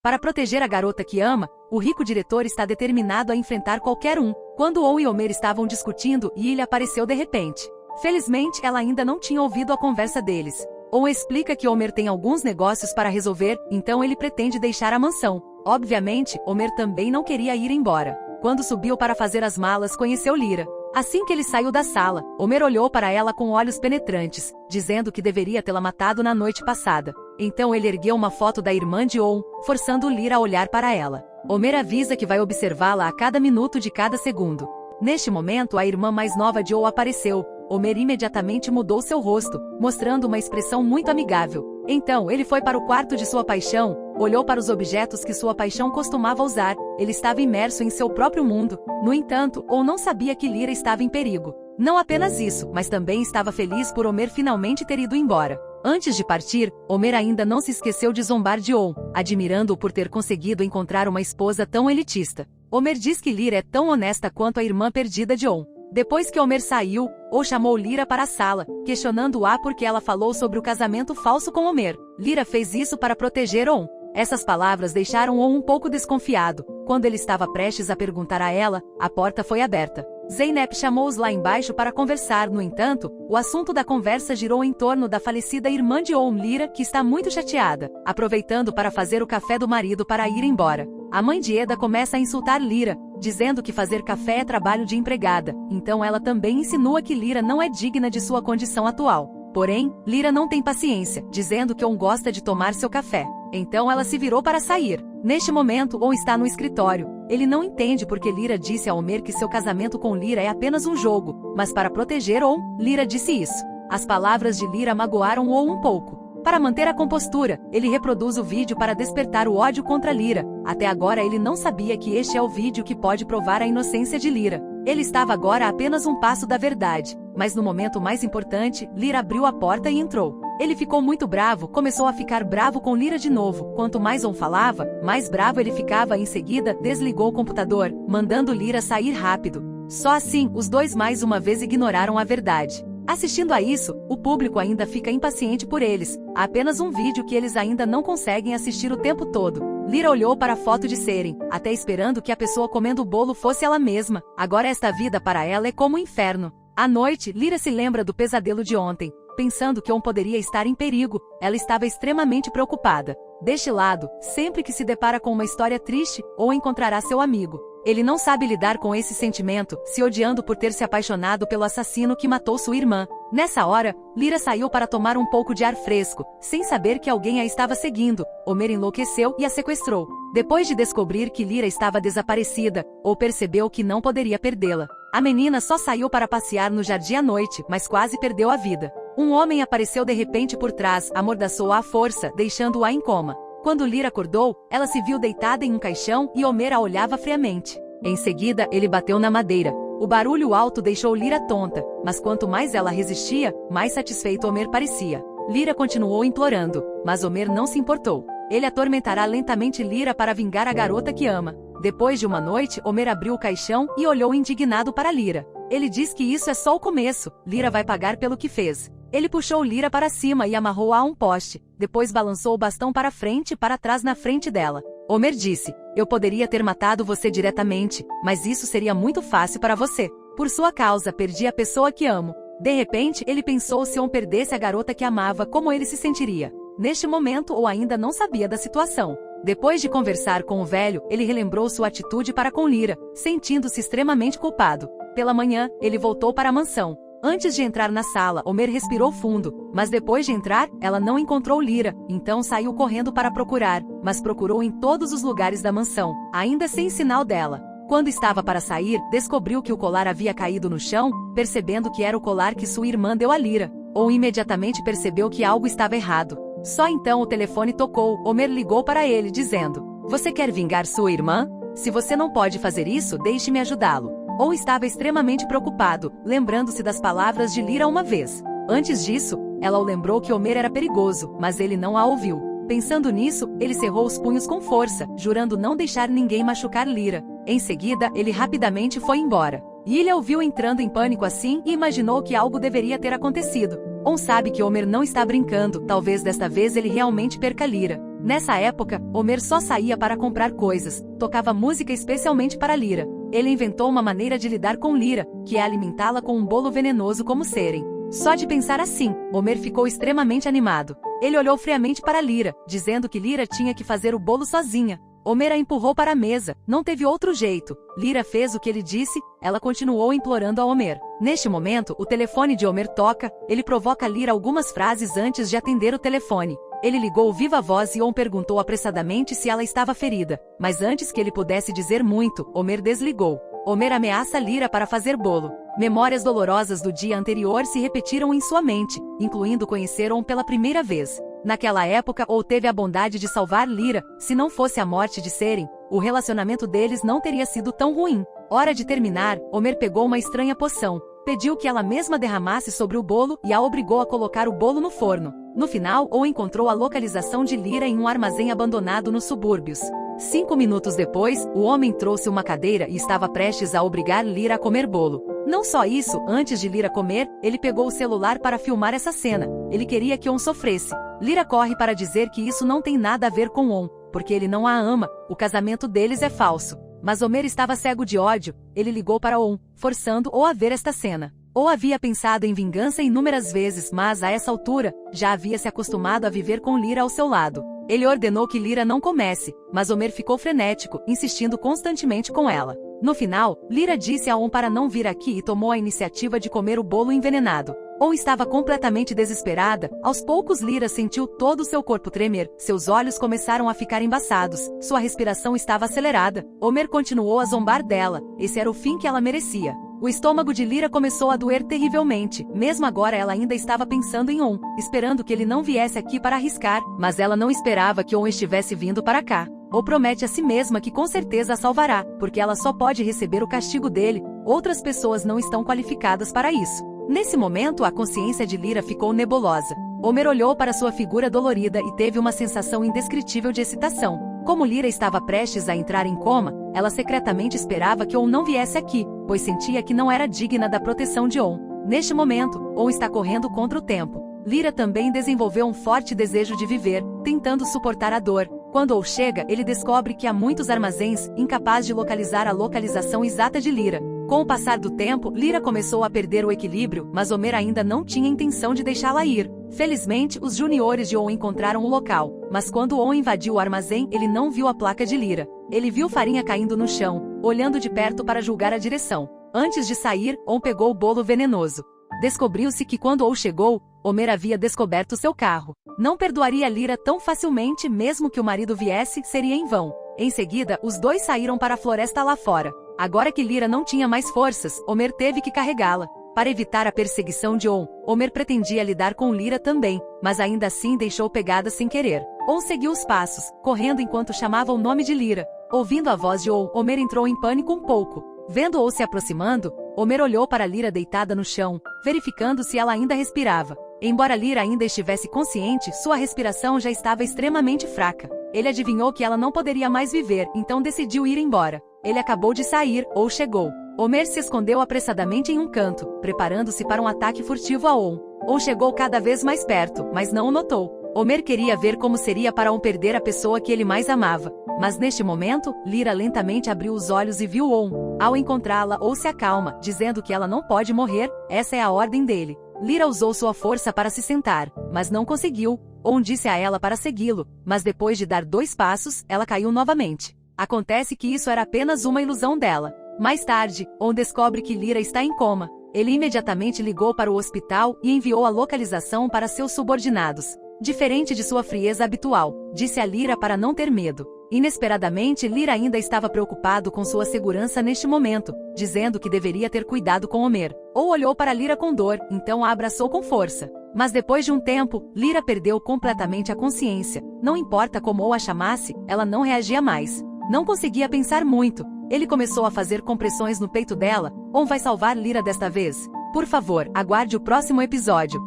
Para proteger a garota que ama, o rico diretor está determinado a enfrentar qualquer um. Quando On e Homer estavam discutindo, Lily apareceu de repente. Felizmente, ela ainda não tinha ouvido a conversa deles. On explica que Homer tem alguns negócios para resolver, então ele pretende deixar a mansão. Obviamente, Homer também não queria ir embora. Quando subiu para fazer as malas, conheceu Lyra. Assim que ele saiu da sala, Homer olhou para ela com olhos penetrantes, dizendo que deveria tê-la matado na noite passada. Então ele ergueu uma foto da irmã de On, forçando Lyra a olhar para ela. Homer avisa que vai observá-la a cada minuto de cada segundo. Neste momento, a irmã mais nova de On apareceu. Homer imediatamente mudou seu rosto, mostrando uma expressão muito amigável. Então ele foi para o quarto de sua paixão, olhou para os objetos que sua paixão costumava usar. Ele estava imerso em seu próprio mundo. No entanto, On não sabia que Lyra estava em perigo. Não apenas isso, mas também estava feliz por Homer finalmente ter ido embora. Antes de partir, Homer ainda não se esqueceu de zombar de On, admirando-o por ter conseguido encontrar uma esposa tão elitista. Homer diz que Lyra é tão honesta quanto a irmã perdida de On. Depois que Homer saiu, On chamou Lyra para a sala, questionando-a porque ela falou sobre o casamento falso com Homer. Lyra fez isso para proteger On. Essas palavras deixaram On um pouco desconfiado. Quando ele estava prestes a perguntar a ela, a porta foi aberta. Zeynep chamou-os lá embaixo para conversar. No entanto, o assunto da conversa girou em torno da falecida irmã de On, Lyra, que está muito chateada, aproveitando para fazer o café do marido para ir embora. A mãe de Eda começa a insultar Lyra, dizendo que fazer café é trabalho de empregada, então ela também insinua que Lyra não é digna de sua condição atual. Porém, Lyra não tem paciência, dizendo que On gosta de tomar seu café. Então ela se virou para sair. Neste momento, On está no escritório. Ele não entende porque Lyra disse a Homer que seu casamento com Lyra é apenas um jogo, mas para proteger On, Lyra disse isso. As palavras de Lyra magoaram On um pouco. Para manter a compostura, ele reproduz o vídeo para despertar o ódio contra Lyra. Até agora ele não sabia que este é o vídeo que pode provar a inocência de Lyra. Ele estava agora a apenas um passo da verdade. Mas no momento mais importante, Lyra abriu a porta e entrou. Ele ficou muito bravo, começou a ficar bravo com Lyra de novo. Quanto mais On falava, mais bravo ele ficava. Em seguida, desligou o computador, mandando Lyra sair rápido. Só assim, os dois mais uma vez ignoraram a verdade. Assistindo a isso, o público ainda fica impaciente por eles. Há apenas um vídeo que eles ainda não conseguem assistir o tempo todo. Lyra olhou para a foto de Seren, até esperando que a pessoa comendo o bolo fosse ela mesma. Agora esta vida para ela é como um inferno. À noite, Lyra se lembra do pesadelo de ontem. Pensando que On poderia estar em perigo, ela estava extremamente preocupada. Deste lado, sempre que se depara com uma história triste, On encontrará seu amigo. Ele não sabe lidar com esse sentimento, se odiando por ter se apaixonado pelo assassino que matou sua irmã. Nessa hora, Lyra saiu para tomar um pouco de ar fresco, sem saber que alguém a estava seguindo. Homer enlouqueceu e a sequestrou. Depois de descobrir que Lyra estava desaparecida, On percebeu que não poderia perdê-la. A menina só saiu para passear no jardim à noite, mas quase perdeu a vida. Um homem apareceu de repente por trás, amordaçou-a à força, deixando-a em coma. Quando Lyra acordou, ela se viu deitada em um caixão e Homer a olhava friamente. Em seguida, ele bateu na madeira. O barulho alto deixou Lyra tonta, mas quanto mais ela resistia, mais satisfeito Homer parecia. Lyra continuou implorando, mas Homer não se importou. Ele atormentará lentamente Lyra para vingar a garota que ama. Depois de uma noite, Homer abriu o caixão e olhou indignado para Lyra. Ele diz que isso é só o começo, Lyra vai pagar pelo que fez. Ele puxou Lyra para cima e amarrou-a a um poste. Depois balançou o bastão para frente e para trás na frente dela. Homer disse, eu poderia ter matado você diretamente, mas isso seria muito fácil para você. Por sua causa, perdi a pessoa que amo. De repente, ele pensou se On perdesse a garota que amava, como ele se sentiria. Neste momento, On ainda não sabia da situação. Depois de conversar com o velho, ele relembrou sua atitude para com Lyra, sentindo-se extremamente culpado. Pela manhã, ele voltou para a mansão. Antes de entrar na sala, Homer respirou fundo, mas depois de entrar, ela não encontrou Lyra, então saiu correndo para procurar, mas procurou em todos os lugares da mansão, ainda sem sinal dela. Quando estava para sair, descobriu que o colar havia caído no chão, percebendo que era o colar que sua irmã deu a Lyra. On imediatamente percebeu que algo estava errado. Só então o telefone tocou. Homer ligou para ele, dizendo, você quer vingar sua irmã? Se você não pode fazer isso, deixe-me ajudá-lo. On estava extremamente preocupado, lembrando-se das palavras de Lyra uma vez. Antes disso, ela o lembrou que Homer era perigoso, mas ele não a ouviu. Pensando nisso, ele cerrou os punhos com força, jurando não deixar ninguém machucar Lyra. Em seguida, ele rapidamente foi embora. Lyra o viu entrando em pânico assim e imaginou que algo deveria ter acontecido. On sabe que Homer não está brincando, talvez desta vez ele realmente perca Lyra. Nessa época, Homer só saía para comprar coisas, tocava música especialmente para Lyra. Ele inventou uma maneira de lidar com Lyra, que é alimentá-la com um bolo venenoso como Seren. Só de pensar assim, Homer ficou extremamente animado. Ele olhou friamente para Lyra, dizendo que Lyra tinha que fazer o bolo sozinha. Homer a empurrou para a mesa, não teve outro jeito. Lyra fez o que ele disse, ela continuou implorando a Homer. Neste momento, o telefone de Homer toca, ele provoca Lyra algumas frases antes de atender o telefone. Ele ligou viva voz e Homer perguntou apressadamente se ela estava ferida. Mas antes que ele pudesse dizer muito, Homer desligou. Homer ameaça Lyra para fazer bolo. Memórias dolorosas do dia anterior se repetiram em sua mente, incluindo conhecer Homer pela primeira vez. Naquela época, Homer teve a bondade de salvar Lyra. Se não fosse a morte de Seren, o relacionamento deles não teria sido tão ruim. Hora de terminar, Homer pegou uma estranha poção, pediu que ela mesma derramasse sobre o bolo e a obrigou a colocar o bolo no forno. No final, Homer encontrou a localização de Lyra em um armazém abandonado nos subúrbios. 5 minutos depois, o homem trouxe uma cadeira e estava prestes a obrigar Lyra a comer bolo. Não só isso, antes de Lyra comer, ele pegou o celular para filmar essa cena. Ele queria que Homer sofresse. Lyra corre para dizer que isso não tem nada a ver com Homer, porque ele não a ama, o casamento deles é falso. Mas Homer estava cego de ódio, ele ligou para Homer, forçando-o a ver esta cena. Homer havia pensado em vingança inúmeras vezes, mas a essa altura, já havia se acostumado a viver com Lyra ao seu lado. Ele ordenou que Lyra não comesse, mas Homer ficou frenético, insistindo constantemente com ela. No final, Lyra disse a Homer para não vir aqui e tomou a iniciativa de comer o bolo envenenado. Homer estava completamente desesperada. Aos poucos Lyra sentiu todo o seu corpo tremer, seus olhos começaram a ficar embaçados, sua respiração estava acelerada. Homer continuou a zombar dela, esse era o fim que ela merecia. O estômago de Lyra começou a doer terrivelmente, mesmo agora ela ainda estava pensando em Homer, esperando que ele não viesse aqui para arriscar, mas ela não esperava que Homer estivesse vindo para cá. Homer promete a si mesma que com certeza a salvará, porque ela só pode receber o castigo dele, outras pessoas não estão qualificadas para isso. Nesse momento, a consciência de Lyra ficou nebulosa. Homer olhou para sua figura dolorida e teve uma sensação indescritível de excitação. Como Lyra estava prestes a entrar em coma, ela secretamente esperava que Homer não viesse aqui, pois sentia que não era digna da proteção de Homer. Neste momento, Homer está correndo contra o tempo. Lyra também desenvolveu um forte desejo de viver, tentando suportar a dor. Quando Homer chega, ele descobre que há muitos armazéns, incapaz de localizar a localização exata de Lyra. Com o passar do tempo, Lyra começou a perder o equilíbrio, mas Homer ainda não tinha intenção de deixá-la ir. Felizmente, os juniores de Homer encontraram o local, mas quando Homer invadiu o armazém, ele não viu a placa de Lyra. Ele viu farinha caindo no chão, olhando de perto para julgar a direção. Antes de sair, Homer pegou o bolo venenoso. Descobriu-se que quando Homer chegou, Homer havia descoberto seu carro. Não perdoaria Lyra tão facilmente, mesmo que o marido viesse, seria em vão. Em seguida, os dois saíram para a floresta lá fora. Agora que Lyra não tinha mais forças, Homer teve que carregá-la. Para evitar a perseguição de Homer, Homer pretendia lidar com Lyra também, mas ainda assim deixou pegada sem querer. Homer seguiu os passos, correndo enquanto chamava o nome de Lyra. Ouvindo a voz de Homer entrou em pânico um pouco. Vendo Homer se aproximando, Homer olhou para Lyra deitada no chão, verificando se ela ainda respirava. Embora Lyra ainda estivesse consciente, sua respiração já estava extremamente fraca. Ele adivinhou que ela não poderia mais viver, então decidiu ir embora. Ele acabou de sair, Homer chegou. Homer se escondeu apressadamente em um canto, preparando-se para um ataque furtivo a Homer. Homer chegou cada vez mais perto, mas não o notou. Homer queria ver como seria para Homer perder a pessoa que ele mais amava. Mas neste momento, Lyra lentamente abriu os olhos e viu Homer. Ao encontrá-la, Homer se acalma, dizendo que ela não pode morrer, essa é a ordem dele. Lyra usou sua força para se sentar, mas não conseguiu. Homer disse a ela para segui-lo, mas depois de dar 2 passos, ela caiu novamente. Acontece que isso era apenas uma ilusão dela. Mais tarde, Homer descobre que Lyra está em coma. Ele imediatamente ligou para o hospital e enviou a localização para seus subordinados. Diferente de sua frieza habitual, disse a Lyra para não ter medo. Inesperadamente, Lyra ainda estava preocupado com sua segurança neste momento, dizendo que deveria ter cuidado com Homer. Ou olhou para Lyra com dor, então a abraçou com força. Mas depois de um tempo, Lyra perdeu completamente a consciência. Não importa como Homer a chamasse, ela não reagia mais. Não conseguia pensar muito. Ele começou a fazer compressões no peito dela. Homer vai salvar Lyra desta vez? Por favor, aguarde o próximo episódio.